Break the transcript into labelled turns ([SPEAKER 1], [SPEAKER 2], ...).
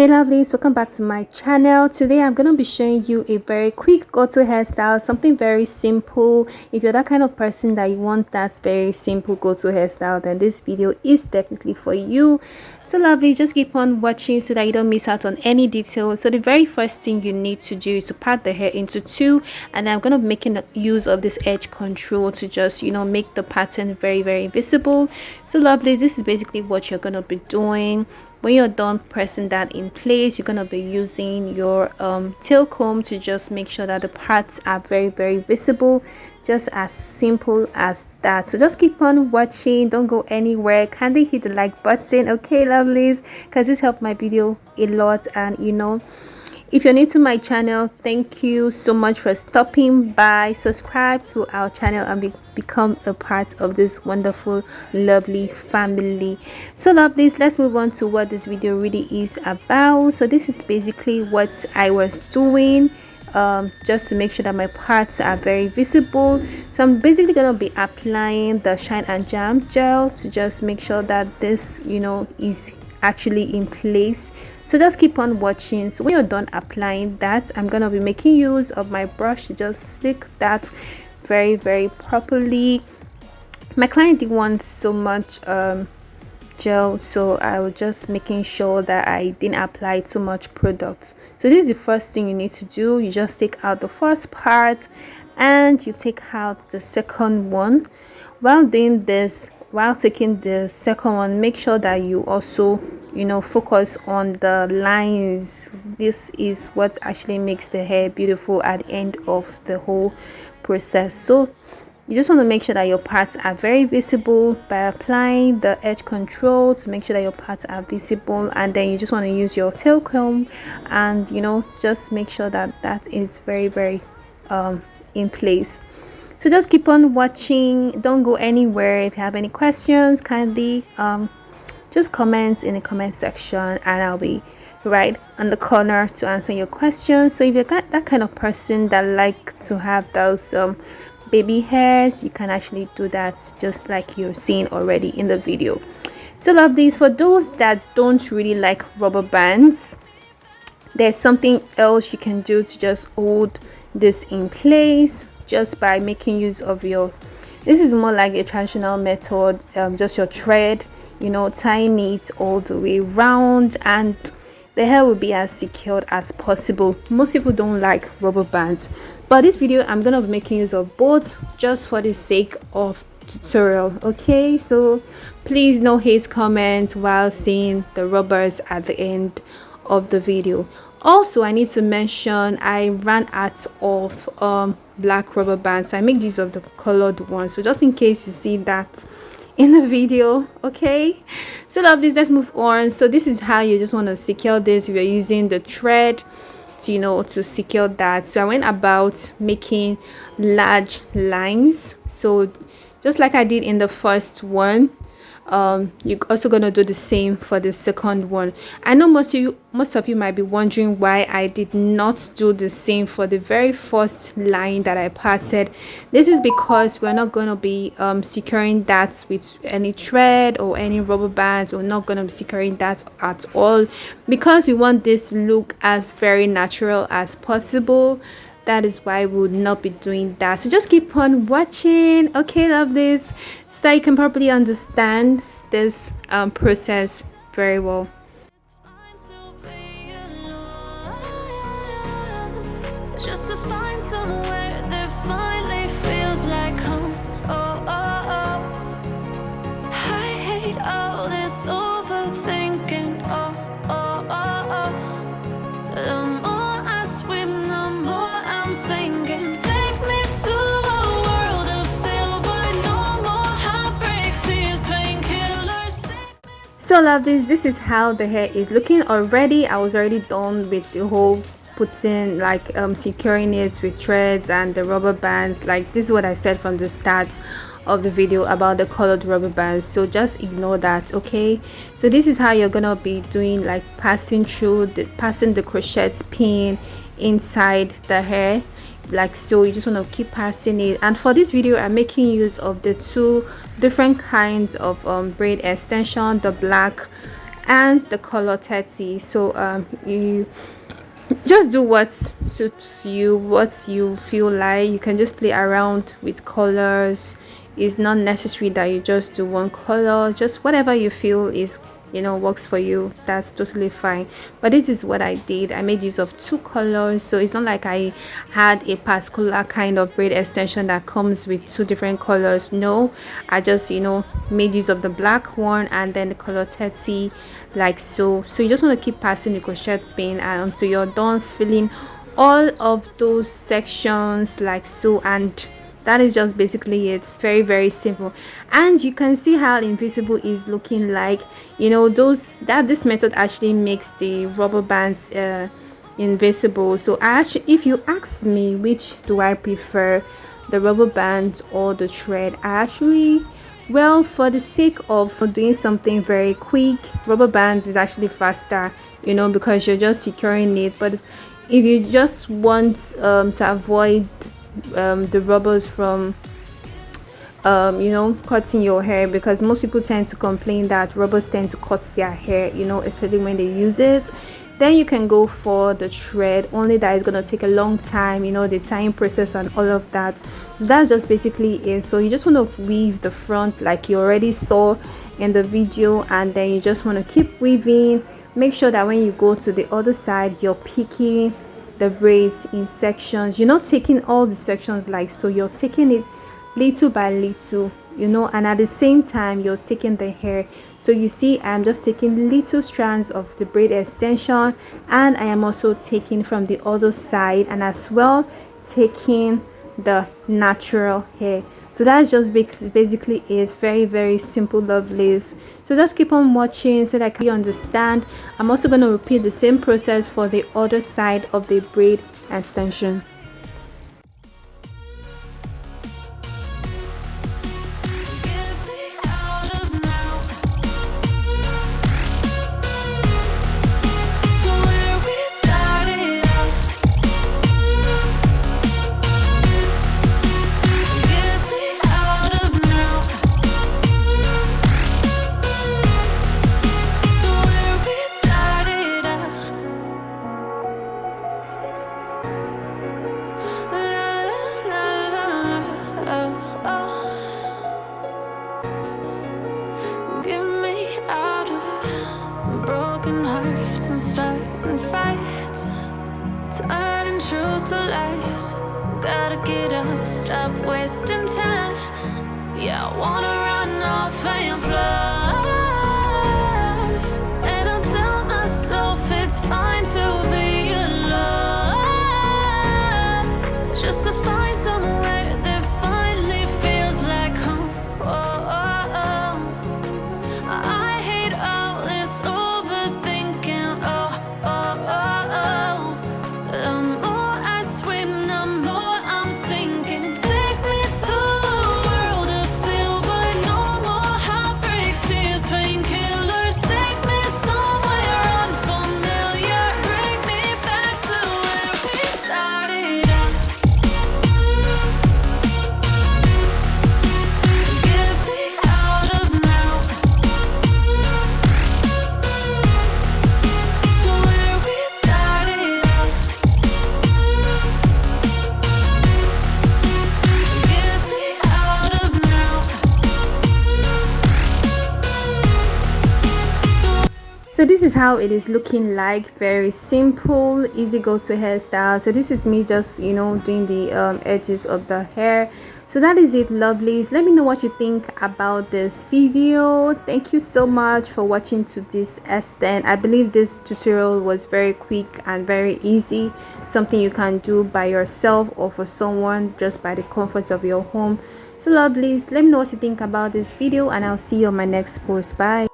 [SPEAKER 1] Hey lovelies, welcome back to my channel. Today I'm going to be showing you a very quick go-to hairstyle, something very simple. If you're that kind of person that you want that very simple go-to hairstyle, then this video is definitely for you. So lovely, just keep on watching so that you don't miss out on any details. So the very first thing you need to do is to part the hair into two, and I'm going to be making use of this edge control to just make the pattern very visible. So lovely, this is basically what you're going to be doing. When you're done pressing that in place, you're going to be using your tail comb to just make sure that the parts are very visible. Just as simple as that. So just keep on watching, don't go anywhere. Kindly hit the like button, okay lovelies, because this helped my video a lot. And if you're new to my channel, thank you so much for stopping by. Subscribe to our channel and become a part of this wonderful lovely family. So lovelies, let's move on to what this video really is about. So this is basically what I was doing just to make sure that my parts are very visible. So I'm basically going to be applying the Shine and Jam gel to just make sure that this is actually in place. So just keep on watching. So when you're done applying that, I'm gonna be making use of my brush to just slick that very properly. My client didn't want so much gel, so I was just making sure that I didn't apply too much product. So this is the first thing you need to do. You just take out the first part and you take out the second one. While doing this, while taking the second one, make sure that you also focus on the lines. This is what actually makes the hair beautiful at the end of the whole process. So you just want to make sure that your parts are very visible by applying the edge control to make sure that your parts are visible, and then you just want to use your tail comb and just make sure that that is very in place. So just keep on watching, don't go anywhere. If you have any questions, kindly just comment in the comment section and I'll be right on the corner to answer your questions. So if you're that kind of person that like to have those baby hairs, you can actually do that just like you're seeing already in the video. So lovelies, for those that don't really like rubber bands, there's something else you can do to just hold this in place just by making use of this is more like a traditional method, just your thread, tying it all the way round, and the hair will be as secured as possible. Most people don't like rubber bands, but this video I'm gonna be making use of both just for the sake of tutorial. Okay, so please no hate comments while seeing the rubbers at the end of the video. Also, I need to mention I ran out of black rubber bands. I make use of the colored one, so just in case you see that in the video. Okay, so lovelies, let's move on. So this is how you just want to secure this if you're using the thread to to secure that. So I went about making large lines, so just like I did in the first one, you're also gonna do the same for the second one. I know most of you might be wondering why I did not do the same for the very first line that I parted. This is because we're not gonna be securing that with any thread or any rubber bands. We're not gonna be securing that at all because we want this look as very natural as possible. That is why we would not be doing that. So just keep on watching, okay lovelies, so that you can properly understand this process very well.
[SPEAKER 2] Just to find somewhere that finally feels like home. I hate all this overthinking. The more I swim, the more I'm sinking. Take me to a world of silver. No more heartbreaks, tears, painkillers.
[SPEAKER 1] So lovelies, this is how the hair is looking already. I was already done with the whole putting securing it with threads and the rubber bands. Like, this is what I said from the start of the video about the colored rubber bands, so just ignore that. Okay, so this is how you're gonna be doing, like passing the crochet pin inside the hair, like so. You just want to keep passing it. And for this video I'm making use of the two different kinds of braid extension, the black and the color 30. So you just do what suits you, what you feel like. You can just play around with colors. It's not necessary that you just do one color. Just whatever you feel is, works for you, that's totally fine. But this is what I did. I made use of two colors, so it's not like I had a particular kind of braid extension that comes with two different colors. No, I just made use of the black one and then the color 30, like so. So you just want to keep passing the crochet pin and until you're done filling all of those sections, like so. And that is just basically it. Very, very simple. And you can see how invisible is looking like. This method actually makes the rubber bands invisible. So if you ask me which do I prefer, the rubber bands or the thread, well, for the sake of doing something very quick, rubber bands is actually faster, because you're just securing it. But if you just want to avoid the rubbers from cutting your hair, because most people tend to complain that rubbers tend to cut their hair, especially when they use it, then you can go for the thread. Only that is going to take a long time, the tying process and all of that. So that's just basically it. So you just want to weave the front like you already saw in the video, and then you just want to keep weaving. Make sure that when you go to the other side, you're picking the braids in sections. You're not taking all the sections like so, you're taking it little by little, and at the same time you're taking the hair. So you see, I'm just taking little strands of the braid extension, and I am also taking from the other side, and as well taking the natural hair. So that's just basically it. Very, very simple, lovelies. So just keep on watching so that you understand. I'm also going to repeat the same process for the other side of the braid extension.
[SPEAKER 2] And starting fights, turning truth to lies. Gotta get up, stop wasting time. Yeah, I wanna run off and fly. And I'll tell myself it's fine to be alone, just to find somewhere that finally feels like home. I hate all this overthinking. The more I swim, the more I'm sinking. Take me to a world of silver. No more heartbreaks, tears, painkillers. Take me somewhere unfamiliar. Bring me back to where we started out. Get me out of now, to where we started out. Get me out of now.
[SPEAKER 1] So this is how it is looking like. Very simple, easy go-to hairstyle. So this is me just doing the edges of the hair. So that is it, lovelies. Let me know what you think about this video. Thank you so much for watching to this extent. I believe this tutorial was very quick and very easy, something you can do by yourself or for someone just by the comfort of your home. So lovelies, let me know what you think about this video, and I'll see you on my next post. Bye.